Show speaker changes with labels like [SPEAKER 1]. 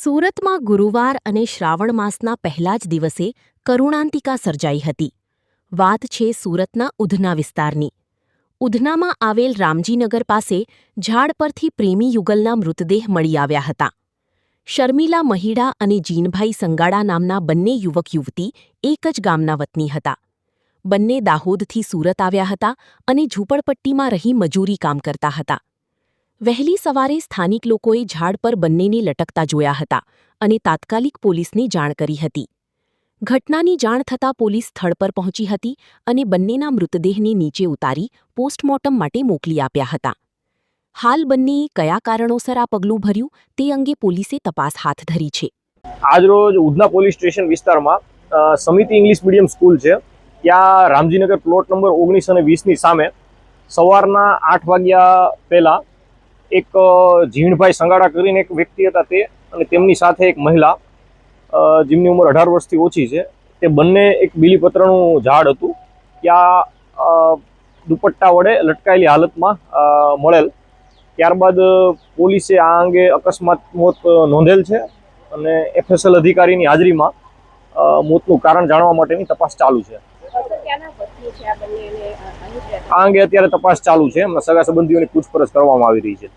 [SPEAKER 1] સુરતમાં ગુરુવાર અને શ્રાવણ માસના પહેલા જ દિવસે કરુણાંતિકા સર્જાઈ હતી. વાત છે સુરતના ઉધના વિસ્તારની. ઉધનામાં આવેલ રામજીનગર પાસે ઝાડ પરથી પ્રેમી યુગલના મૃતદેહ મળી આવ્યા હતા. શર્મિલા મહિડા અને જીનભાઈ સંગાડા નામના બંને યુવક યુવતી એક જ ગામના વતની હતા. બંને દાહોદથી સુરત આવ્યા હતા અને ઝૂંપડપટ્ટીમાં રહી મજૂરી કામ કરતા હતા. વહેલી સવારે સ્થાનિક લોકોએ ઝાડ પર બંનેને લટકતા જોયા હતા અને તાત્કાલિક પોલીસને જાણ કરી હતી. ઘટનાની જાણ થતાં પોલીસ સ્થળ પર પહોંચી હતી અને બંનેના મૃતદેહને નીચે ઉતારી પોસ્ટમોર્ટમ માટે મોકલી આપ્યા હતા. હાલ બંનેએ કયા કારણોસર આ પગલું ભર્યું તે અંગે પોલીસે તપાસ હાથ ધરી છે.
[SPEAKER 2] આજરોજ ઉધના પોલીસ સ્ટેશન વિસ્તારમાં સમિતિ ઇંગ્લિશ મીડિયમ સ્કૂલ છે, ત્યાં રામજીનગર પ્લોટ નંબર 19 અને 20ની સામે સવારના 8 વાગ્યા પહેલા એક જીણભાઈ સંગાડા કરીને એક વ્યક્તિ હતા તે અને તેમની સાથે એક મહિલા જેમની ઉંમર 18 વર્ષથી ઓછી છે, તે બંને એક બીલીપત્રનું ઝાડ હતું ત્યાં દુપટ્ટા વડે લટકાયેલી હાલતમાં મળેલ. ત્યારબાદ પોલીસે આ અંગે અકસ્માત મોત નોંધેલ છે અને FSL અધિકારીની હાજરીમાં મોતનું કારણ જાણવા માટેની તપાસ ચાલુ છે. આ અંગે અત્યારે તપાસ ચાલુ છે. સગા સંબંધીઓની પૂછપરછ કરવામાં આવી રહી છે.